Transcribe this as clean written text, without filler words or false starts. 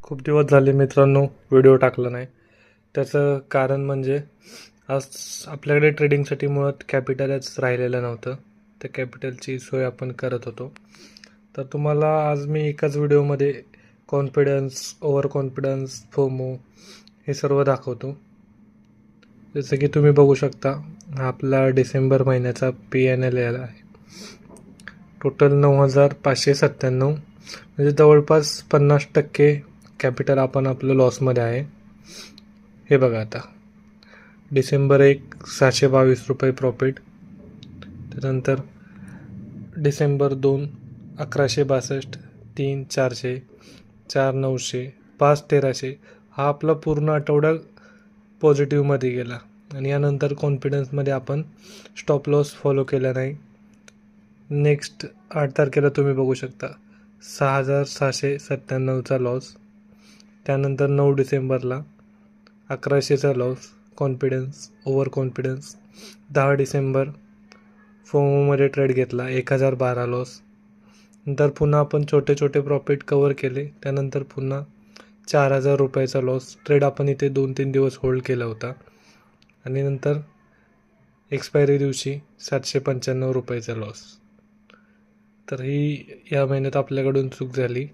खूप दिवस झाले मित्रांनो व्हिडिओ टाकला नाही. त्याचं कारण म्हणजे आज आपल्याकडे ट्रेडिंगसाठी मुळात कॅपिटलच राहिलेलं नव्हतं. त्या कॅपिटलची सोय आपण करत होतो. तर तुम्हाला आज मी एकाच व्हिडिओमध्ये कॉन्फिडन्स, ओव्हर कॉन्फिडन्स, फोमो हे सर्व दाखवतो. जसं की तुम्ही बघू शकता, हा आपला डिसेंबर महिन्याचा PNL आहे. टोटल 9,597, म्हणजे जवळपास 50% कॅपिटल आपण आपलं लॉसमध्ये आहे. हे बघा आता डिसेंबर 1 722 रुपये प्रॉफिट. त्यानंतर डिसेंबर 2 1162, 3 400, 4 900, 5 1300. हा आपला पूर्ण आठवडा पॉझिटिव्हमध्ये गेला. आणि यानंतर कॉन्फिडन्समध्ये आपण स्टॉप लॉस फॉलो केला नाही. नेक्स्ट 8 तारखेला तुम्ही बघू शकता 6,697चा लॉस. त्यानंतर 9 डिसेंबरला 1100चा लॉस, कॉन्फिडन्स, ओव्हर कॉन्फिडन्स. 10 डिसेंबर फोमोमध्ये ट्रेड घेतला, 1,012 लॉस. नंतर पुन्हा आपण छोटे छोटे प्रॉफिट कवर केले. त्यानंतर पुन्हा 4,000 रुपयाचा लॉस. ट्रेड आपण इथे 2-3 दिवस होल्ड केला होता. आणि नंतर एक्सपायरी दिवशी 795 रुपयाचा लॉस. तर ही या महिन्यात आपल्याकडून चूक झाली.